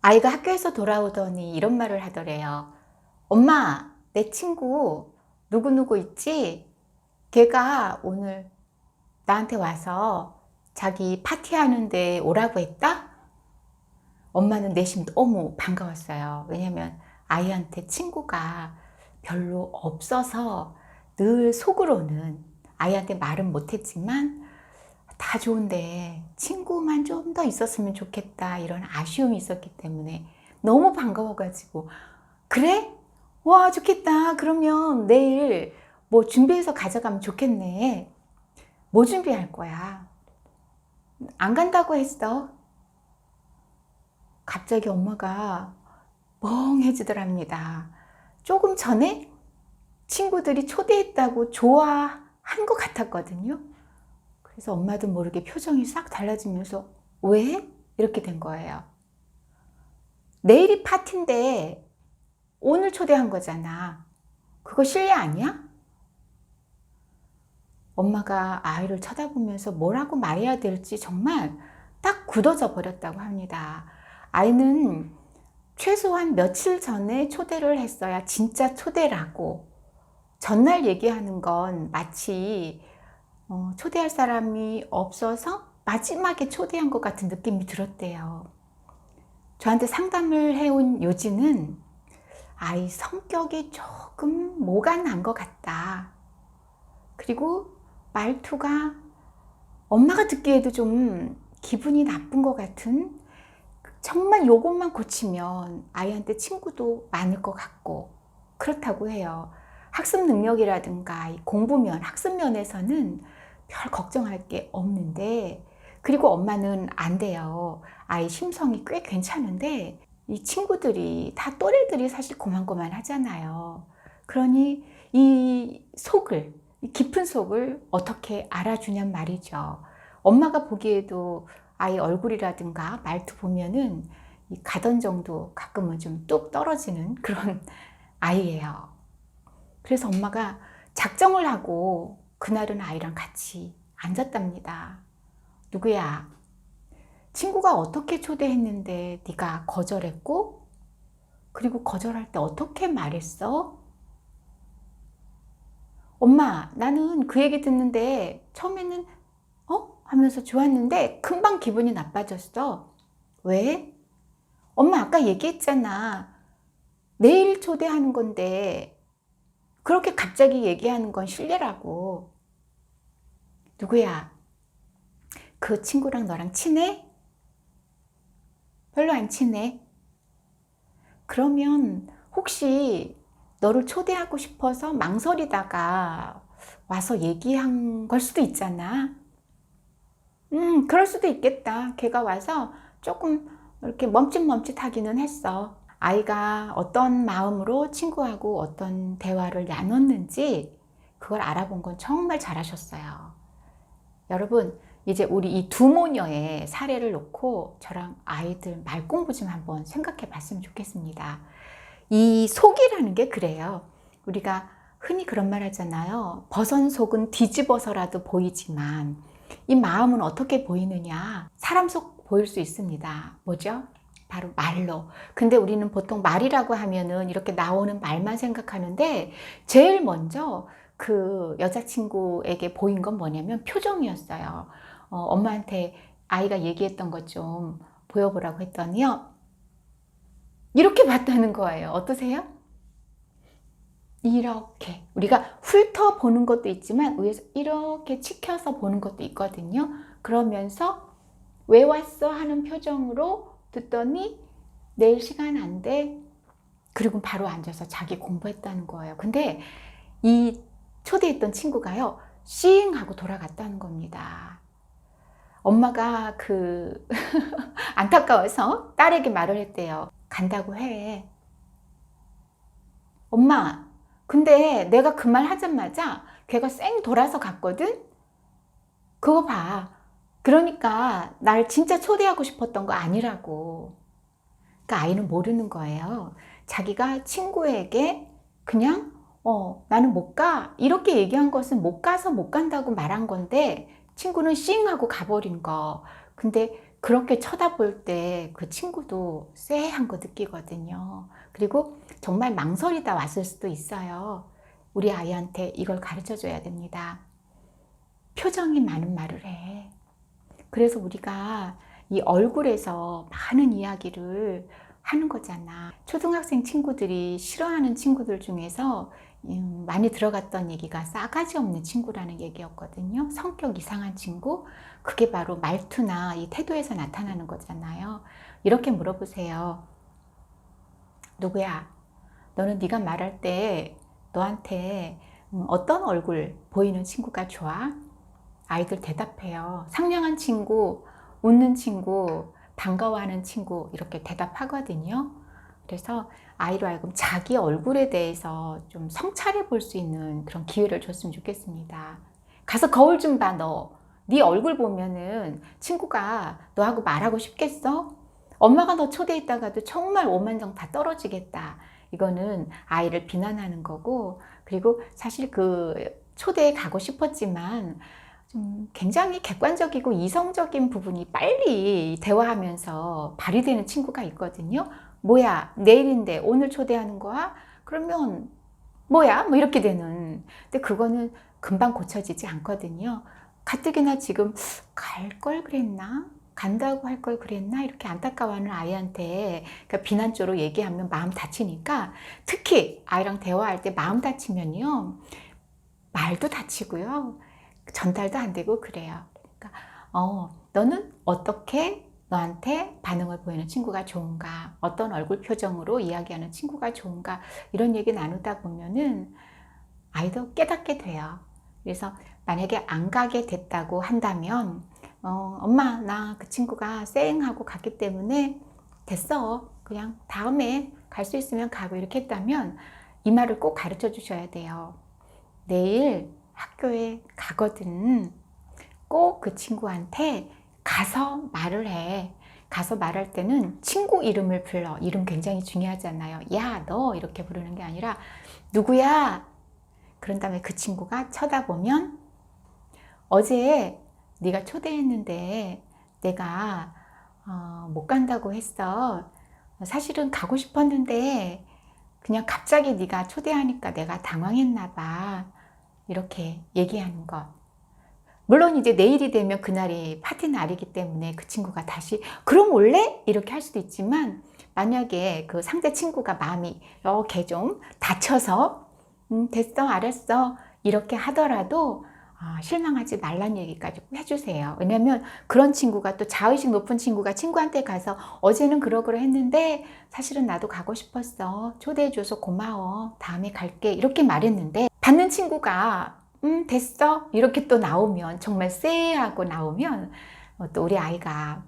아이가 학교에서 돌아오더니 이런 말을 하더래요. 엄마, 내 친구 누구누구 있지? 걔가 오늘 나한테 와서 자기 파티하는데 오라고 했다? 엄마는 내심 너무 반가웠어요. 왜냐면 아이한테 친구가 별로 없어서 늘 속으로는 아이한테 말은 못했지만 다 좋은데 친구만 좀 더 있었으면 좋겠다 이런 아쉬움이 있었기 때문에 너무 반가워가지고 그래? 와 좋겠다. 그러면 내일 뭐 준비해서 가져가면 좋겠네. 뭐 준비할 거야? 안 간다고 했어. 갑자기 엄마가 멍해지더랍니다. 조금 전에 친구들이 초대했다고 좋아한 것 같았거든요. 그래서 엄마도 모르게 표정이 싹 달라지면서 왜? 이렇게 된 거예요. 내일이 파티인데 오늘 초대한 거잖아. 그거 실례 아니야? 엄마가 아이를 쳐다보면서 뭐라고 말해야 될지 정말 딱 굳어져 버렸다고 합니다. 아이는 최소한 며칠 전에 초대를 했어야 진짜 초대라고, 전날 얘기하는 건 마치 초대할 사람이 없어서 마지막에 초대한 것 같은 느낌이 들었대요. 저한테 상담을 해온 요지는 아이 성격이 조금 뭐가 난 것 같다. 그리고 말투가 엄마가 듣기에도 좀 기분이 나쁜 것 같은, 정말 요것만 고치면 아이한테 친구도 많을 것 같고 그렇다고 해요. 학습 능력이라든가 공부면, 학습면에서는 별 걱정할 게 없는데, 그리고 엄마는 안 돼요. 아이 심성이 꽤 괜찮은데 이 친구들이 다 또래들이 사실 고만고만 하잖아요. 그러니 이 속을, 이 깊은 속을 어떻게 알아주냔 말이죠. 엄마가 보기에도 아이 얼굴이라든가 말투 보면은 이 가던 정도 가끔은 좀 뚝 떨어지는 그런 아이예요. 그래서 엄마가 작정을 하고 그날은 아이랑 같이 앉았답니다. 누구야? 친구가 어떻게 초대했는데 네가 거절했고, 그리고 거절할 때 어떻게 말했어? 엄마, 나는 그 얘기 듣는데 처음에는 하면서 좋았는데 금방 기분이 나빠졌어. 왜? 엄마 아까 얘기했잖아. 내일 초대하는 건데 그렇게 갑자기 얘기하는 건 실례라고. 누구야? 그 친구랑 너랑 친해? 별로 안 친해. 그러면 혹시 너를 초대하고 싶어서 망설이다가 와서 얘기한 걸 수도 있잖아. 그럴 수도 있겠다. 걔가 와서 조금 이렇게 멈칫멈칫하기는 했어. 아이가 어떤 마음으로 친구하고 어떤 대화를 나눴는지 그걸 알아본 건 정말 잘하셨어요. 여러분, 이제 우리 이 두 모녀의 사례를 놓고 저랑 아이들 말 공부 좀 한번 생각해 봤으면 좋겠습니다. 이 속이라는 게 그래요. 우리가 흔히 그런 말 하잖아요. 버선 속은 뒤집어서라도 보이지만 이 마음은 어떻게 보이느냐? 사람 속 보일 수 있습니다. 뭐죠? 바로 말로. 근데 우리는 보통 말이라고 하면은 이렇게 나오는 말만 생각하는데 제일 먼저 그 여자친구에게 보인 건 뭐냐면 표정이었어요. 엄마한테 아이가 얘기했던 것 좀 보여보라고 했더니요, 이렇게 봤다는 거예요. 어떠세요? 이렇게 우리가 훑어 보는 것도 있지만 위에서 이렇게 치켜서 보는 것도 있거든요. 그러면서 왜 왔어? 하는 표정으로 듣더니 내일 시간 안 돼. 그리고 바로 앉아서 자기 공부했다는 거예요. 근데 이 초대했던 친구가요, 싱 하고 돌아갔다는 겁니다. 엄마가 안타까워서 딸에게 말을 했대요. 간다고 해. 엄마, 근데 내가 그 말 하자마자 걔가 쌩 돌아서 갔거든? 그거 봐. 그러니까 날 진짜 초대하고 싶었던 거 아니라고. 그러니까 아이는 모르는 거예요. 자기가 친구에게 그냥 나는 못 가. 이렇게 얘기한 것은 못 가서 못 간다고 말한 건데 친구는 싱 하고 가버린 거. 근데 그렇게 쳐다볼 때 그 친구도 쎄한 거 느끼거든요. 그리고 정말 망설이다 왔을 수도 있어요. 우리 아이한테 이걸 가르쳐 줘야 됩니다. 표정이 많은 말을 해. 그래서 우리가 이 얼굴에서 많은 이야기를 하는 거잖아. 초등학생 친구들이 싫어하는 친구들 중에서 많이 들어갔던 얘기가 싸가지 없는 친구라는 얘기였거든요. 성격 이상한 친구. 그게 바로 말투나 이 태도에서 나타나는 거잖아요. 이렇게 물어보세요. 누구야? 너는 네가 말할 때 너한테 어떤 얼굴 보이는 친구가 좋아? 아이들 대답해요. 상냥한 친구, 웃는 친구, 반가워하는 친구 이렇게 대답하거든요. 그래서 아이로 하여금 자기 얼굴에 대해서 좀 성찰해 볼 수 있는 그런 기회를 줬으면 좋겠습니다. 가서 거울 좀 봐, 너. 네 얼굴 보면은 친구가 너하고 말하고 싶겠어? 엄마가 너 초대했다가도 정말 오만정 다 떨어지겠다. 이거는 아이를 비난하는 거고, 그리고 사실 그 초대에 가고 싶었지만 좀 굉장히 객관적이고 이성적인 부분이 빨리 대화하면서 발휘되는 친구가 있거든요. 뭐야, 내일인데 오늘 초대하는 거야? 그러면 뭐야? 뭐 이렇게 되는. 근데 그거는 금방 고쳐지지 않거든요. 가뜩이나 지금 갈 걸 그랬나? 간다고 할 걸 그랬나? 이렇게 안타까워하는 아이한테 그러니까 비난조로 얘기하면 마음 다치니까, 특히 아이랑 대화할 때 마음 다치면요. 말도 다치고요. 전달도 안 되고 그래요. 그러니까 너는 어떻게 너한테 반응을 보이는 친구가 좋은가? 어떤 얼굴 표정으로 이야기하는 친구가 좋은가? 이런 얘기 나누다 보면은 아이도 깨닫게 돼요. 그래서 만약에 안 가게 됐다고 한다면 엄마 나 그 친구가 쌩하고 갔기 때문에 됐어. 그냥 다음에 갈 수 있으면 가고 이렇게 했다면 이 말을 꼭 가르쳐 주셔야 돼요. 내일 학교에 가거든. 꼭 그 친구한테 가서 말을 해. 가서 말할 때는 친구 이름을 불러. 이름 굉장히 중요하잖아요. 야, 너 이렇게 부르는 게 아니라 누구야? 그런 다음에 그 친구가 쳐다보면 어제 네가 초대했는데 내가 못 간다고 했어. 사실은 가고 싶었는데 그냥 갑자기 네가 초대하니까 내가 당황했나 봐. 이렇게 얘기하는 것. 물론 이제 내일이 되면 그날이 파티 날이기 때문에 그 친구가 다시 그럼 올래? 이렇게 할 수도 있지만, 만약에 그 상대 친구가 마음이 이렇게 좀 다쳐서 됐어 알았어 이렇게 하더라도 실망하지 말란 얘기까지 꼭 해주세요. 왜냐면 그런 친구가 또 자의식 높은 친구가 친구한테 가서 어제는 그러그러 했는데 사실은 나도 가고 싶었어. 초대해줘서 고마워. 다음에 갈게. 이렇게 말했는데 받는 친구가 됐어. 이렇게 또 나오면 정말 쎄하고 나오면 또 우리 아이가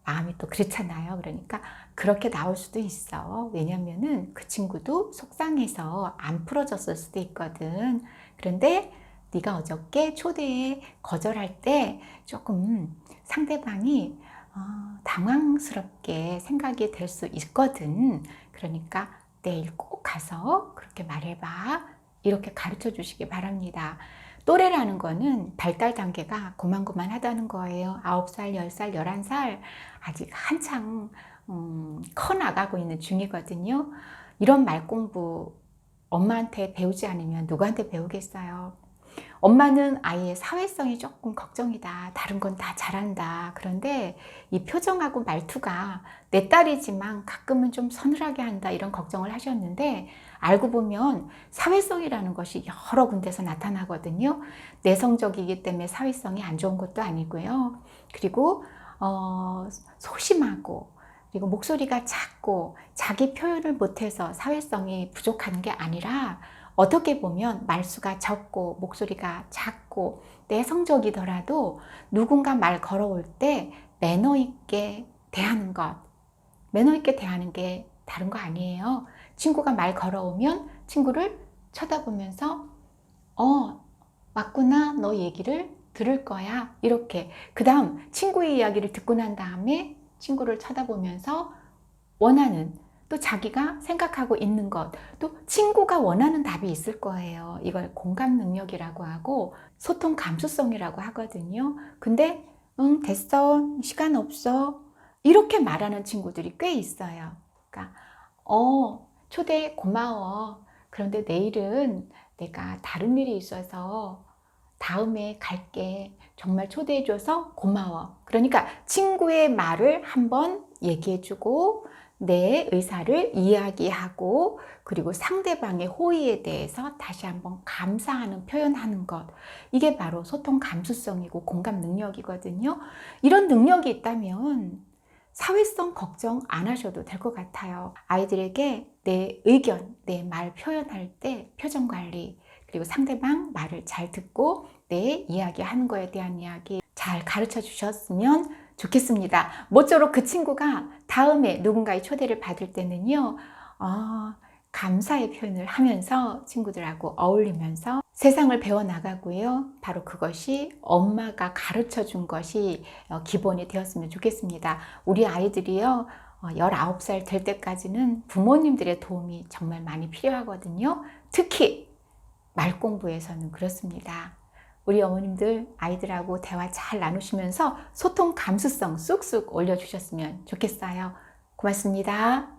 마음이 또 그렇잖아요. 그러니까 그렇게 나올 수도 있어. 왜냐면은 그 친구도 속상해서 안 풀어졌을 수도 있거든. 그런데 네가 어저께 초대에 거절할 때 조금 상대방이 당황스럽게 생각이 될 수 있거든. 그러니까 내일 꼭 가서 그렇게 말해봐. 이렇게 가르쳐 주시기 바랍니다. 또래라는 거는 발달 단계가 고만고만하다는 거예요. 9살, 10살, 11살 아직 한창 커 나가고 있는 중이거든요. 이런 말 공부 엄마한테 배우지 않으면 누구한테 배우겠어요? 엄마는 아이의 사회성이 조금 걱정이다. 다른 건 다 잘한다. 그런데 이 표정하고 말투가 내 딸이지만 가끔은 좀 서늘하게 한다. 이런 걱정을 하셨는데 알고 보면 사회성이라는 것이 여러 군데서 나타나거든요. 내성적이기 때문에 사회성이 안 좋은 것도 아니고요. 그리고 소심하고 그리고 목소리가 작고 자기 표현을 못해서 사회성이 부족한 게 아니라 어떻게 보면 말수가 적고 목소리가 작고 내성적이더라도 누군가 말 걸어올 때 매너 있게 대하는 것, 매너 있게 대하는 게 다른 거 아니에요. 친구가 말 걸어오면 친구를 쳐다보면서 맞구나, 너 얘기를 들을 거야. 이렇게 그 다음 친구의 이야기를 듣고 난 다음에 친구를 쳐다보면서 원하는 또 자기가 생각하고 있는 것, 또 친구가 원하는 답이 있을 거예요. 이걸 공감 능력이라고 하고 소통 감수성이라고 하거든요. 근데 응, 됐어. 시간 없어. 이렇게 말하는 친구들이 꽤 있어요. 그러니까, 초대 고마워. 그런데 내일은 내가 다른 일이 있어서 다음에 갈게. 정말 초대해줘서 고마워. 그러니까 친구의 말을 한번 얘기해주고 내 의사를 이야기하고 그리고 상대방의 호의에 대해서 다시 한번 감사하는 표현하는 것. 이게 바로 소통 감수성이고 공감 능력이거든요. 이런 능력이 있다면 사회성 걱정 안 하셔도 될 것 같아요. 아이들에게 내 의견, 내 말 표현할 때 표정 관리, 그리고 상대방 말을 잘 듣고 내 이야기하는 거에 대한 이야기 잘 가르쳐 주셨으면 좋겠습니다. 모쪼록 그 친구가 다음에 누군가의 초대를 받을 때는요, 감사의 표현을 하면서 친구들하고 어울리면서 세상을 배워나가고요. 바로 그것이 엄마가 가르쳐 준 것이 기본이 되었으면 좋겠습니다. 우리 아이들이요, 19살 될 때까지는 부모님들의 도움이 정말 많이 필요하거든요. 특히 말 공부에서는 그렇습니다. 우리 어머님들 아이들하고 대화 잘 나누시면서 소통 감수성 쑥쑥 올려주셨으면 좋겠어요. 고맙습니다.